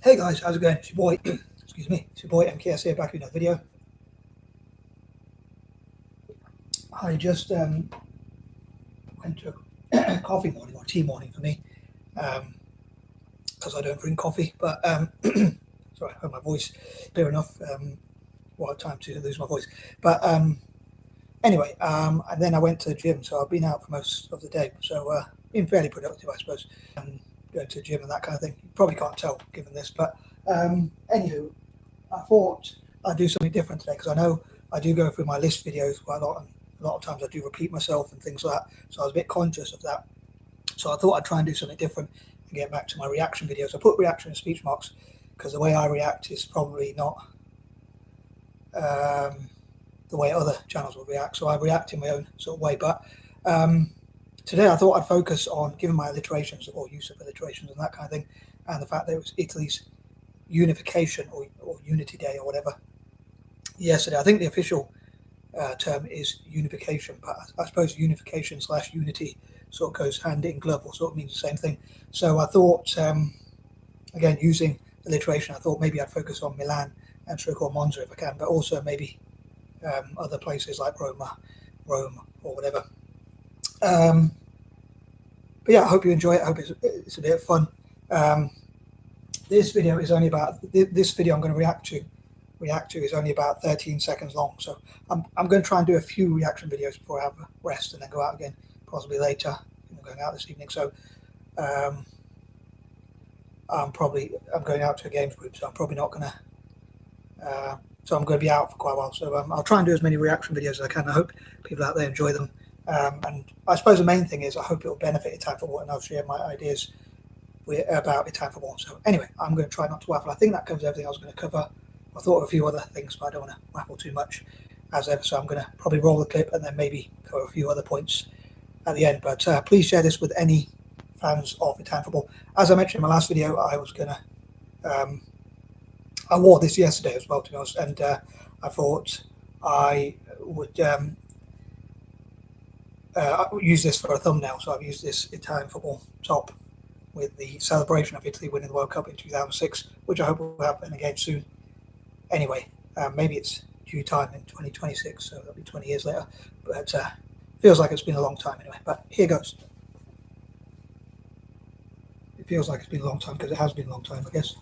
Hey guys, how's it going? It's your boy, excuse me, it's your boy M.K.S here, back with another video. I just went to a coffee morning, or tea morning for me, because I don't drink coffee, but sorry, I heard my voice clear enough. Well, time to lose my voice. But anyway, and then I went to the gym, so I've been out for most of the day, so been fairly productive, I suppose. Going to the gym and that kind of thing. You probably can't tell given this, but anywho, I thought I'd do something different today because I know I do go through my list videos quite a lot, and a lot of times I do repeat myself and things like that. So I was a bit conscious of that. So I thought I'd try and do something different and get back to my reaction videos. I put reaction in speech marks because the way I react is probably not the way other channels will react. So I react in my own sort of way. But today I thought I'd focus on giving my alliterations or use of alliterations and that kind of thing, and the fact that it was Italy's unification or unity day or whatever yesterday. I think the official term is unification, but I suppose unification / unity sort of goes hand in glove or sort of means the same thing. So I thought, again, using alliteration, I thought maybe I'd focus on Milan and Trick or Monza if I can, but also maybe other places like Rome or whatever. But yeah, I hope you enjoy it. I hope it's a bit of fun. This video is only about this video I'm going to react to is only about 13 seconds long, so I'm going to try and do a few reaction videos before I have a rest and then go out again possibly later. I'm going out this evening, so I'm going out to a games group, so I'm probably not going to so I'm going to be out for quite a while, so I'll try and do as many reaction videos as I can. I hope people out there enjoy them, and I suppose the main thing is I hope it will benefit Italian football, and I'll share my ideas about Italian football. So anyway, I'm going to try not to waffle. I think that covers everything I was going to cover. I thought of a few other things, but I don't want to waffle too much as ever, so I'm going to probably roll the clip and then maybe cover a few other points at the end. But please share this with any fans of Italian football. As I mentioned in my last video, I was going to I wore this yesterday as well, to be honest, and I thought I would use this for a thumbnail. So I've used this Italian football top with the celebration of Italy winning the World Cup in 2006, which I hope will happen again soon. Anyway, maybe it's due time in 2026, so that'll be 20 years later, but feels like it's been a long time anyway. But here goes. It feels like it's been a long time because it has been a long time, I guess.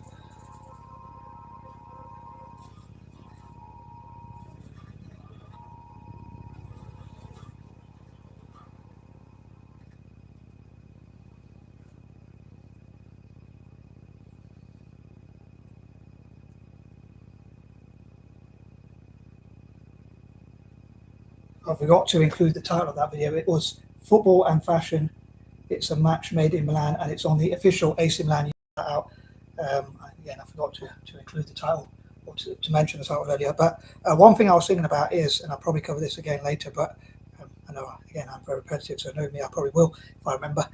I forgot to include the title of that video. It was Football and Fashion. It's a match made in Milan, and it's on the official AC Milan out. Again, I forgot to include the title or to mention the title earlier. But one thing I was thinking about is, and I'll probably cover this again later, but I know, again, I'm very repetitive, so know me, I probably will if I remember.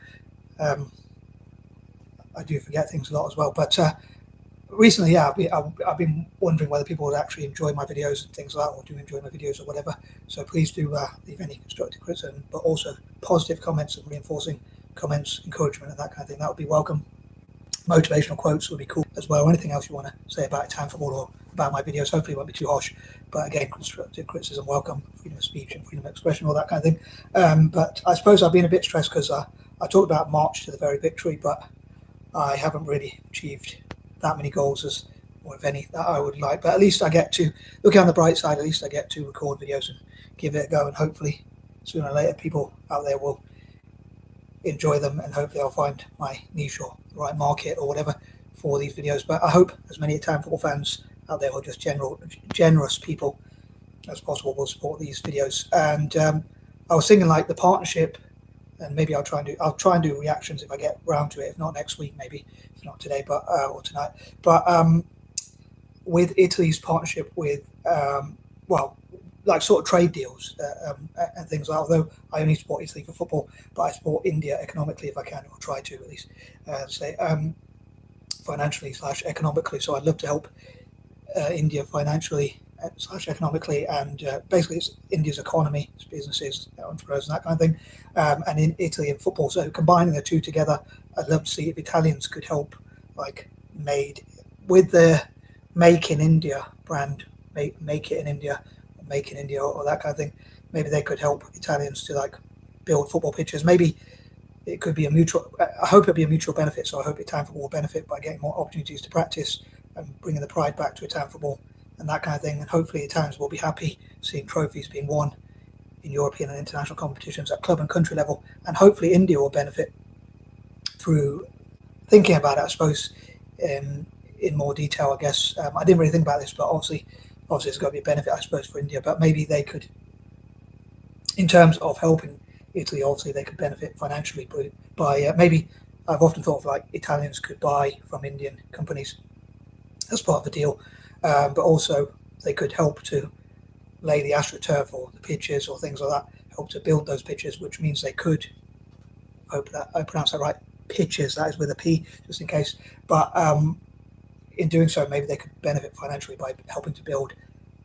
I do forget things a lot as well. But recently, yeah, I've been wondering whether people would actually enjoy my videos and things like that, or do enjoy my videos or whatever. So please do leave any constructive criticism, but also positive comments and reinforcing comments, encouragement, and that kind of thing. That would be welcome. Motivational quotes would be cool as well. Anything else you want to say about Italian football or about my videos, hopefully it won't be too harsh. But again, constructive criticism welcome, freedom of speech and freedom of expression, all that kind of thing. But I suppose I've been a bit stressed because I talked about March to the very victory, but I haven't really achieved that many goals as, or if any, that I would like. But at least I get to look on the bright side. At least I get to record videos and give it a go, and hopefully sooner or later people out there will enjoy them, and hopefully I'll find my niche or the right market or whatever for these videos. But I hope as many Italian football fans out there, or just generous people as possible, will support these videos. And I was thinking like the partnership, and maybe I'll try and do reactions if I get round to it. If not next week, maybe if not today, but or tonight. But with Italy's partnership with well, like sort of trade deals and things like. Although I only support Italy for football, but I support India economically if I can, or try to at least say financially / economically. So I'd love to help India financially / economically, and basically it's India's economy, its businesses, entrepreneurs, and that kind of thing, and in Italy in football. So combining the two together, I'd love to see if Italians could help, like made with the Make in India brand, make it in India, make in India, or that kind of thing, maybe they could help Italians to like build football pitches. Maybe it could be a mutual. I hope it'll be a mutual benefit. So I hope Italian football will benefit by getting more opportunities to practice and bringing the pride back to Italian football and that kind of thing. And hopefully Italians will be happy seeing trophies being won in European and international competitions at club and country level. And hopefully India will benefit through thinking about it, I suppose, in more detail, I guess. I didn't really think about this, but obviously there's got to be a benefit, I suppose, for India. But maybe they could, in terms of helping Italy, obviously they could benefit financially by maybe I've often thought of like Italians could buy from Indian companies as part of the deal, but also they could help to lay the AstroTurf or the pitches or things like that, help to build those pitches, which means they could, I hope that I pronounced that right, pitches, that is with a P, just in case. But in doing so, maybe they could benefit financially by helping to build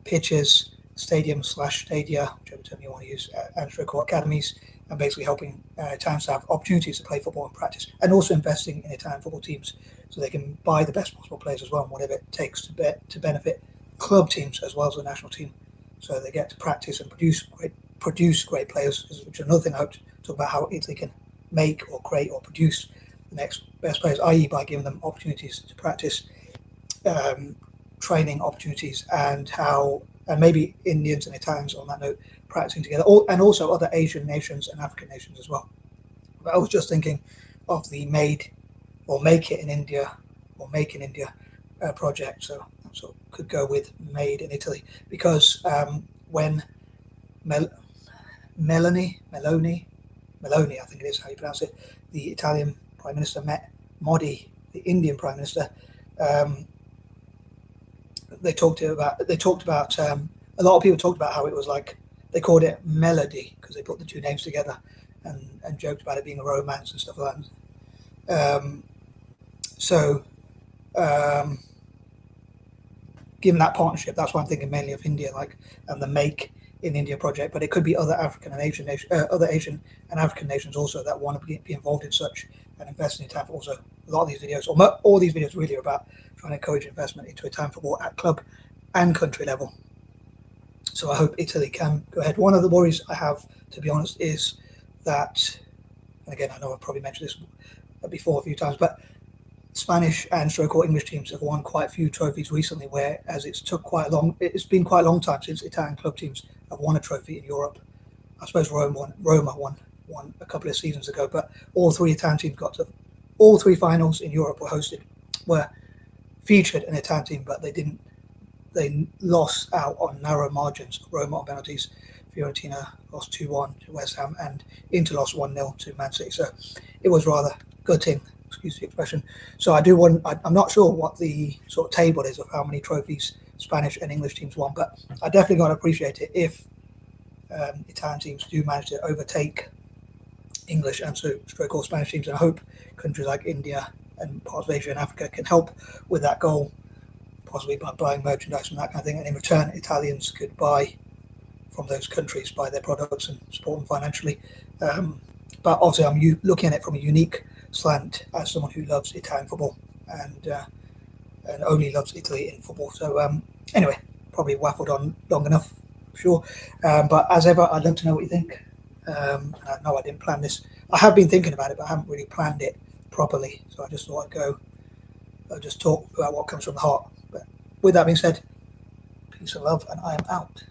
pitches, stadiums/stadia, whichever term you want to use, and stroke academies, and basically helping Italians to have opportunities to play football and practice, and also investing in Italian football teams so they can buy the best possible players as well, and whatever it takes to benefit club teams as well as the national team, so they get to practice and produce great players, which is another thing I hope to talk about, how Italy can make or create or produce the next best players, i.e. by giving them opportunities to practice, training opportunities, and maybe Indians and Italians on that note practicing together, and also other Asian nations and African nations as well. But I was just thinking of the Make It in India project, so could go with Made in Italy, because when Meloni, I think it is how you pronounce it, the Italian Prime Minister met Modi, the Indian Prime Minister, they talked about a lot of people talked about how it was like they called it melody because they put the two names together and joked about it being a romance and stuff like that. Given that partnership, that's why I'm thinking mainly of India, and the Make in India project. But it could be other Asian and African nations also that want to be involved in such and invest in Italian football. So a lot of these videos, or all these videos, really are about trying to encourage investment into Italian football at club and country level. So I hope Italy can go ahead. One of the worries I have, to be honest, is that, and again, I know I've probably mentioned this before a few times, but Spanish and or English teams have won quite a few trophies recently, whereas it's been quite a long time since Italian club teams have won a trophy in Europe. I suppose Roma won a couple of seasons ago, but all three Italian teams all three finals in Europe were featured an Italian team, but they lost out on narrow margins. Roma on penalties, Fiorentina lost 2-1 to West Ham, and Inter lost 1-0 to Man City. So it was rather gutting, excuse the expression. So I'm not sure what the sort of table is of how many trophies Spanish and English teams won, but I definitely got to appreciate it if Italian teams do manage to overtake English and or Spanish teams. And I hope countries like India and parts of Asia and Africa can help with that goal, possibly by buying merchandise and that kind of thing. And in return, Italians could buy from those countries, buy their products and support them financially. But obviously, I'm looking at it from a unique slant as someone who loves Italian football and only loves Italy in football. So anyway, probably waffled on long enough, sure. But as ever, I'd love to know what you think. No, I didn't plan this. I have been thinking about it, but I haven't really planned it properly. So I just thought I'd just talk about what comes from the heart. But with that being said, peace and love, and I am out.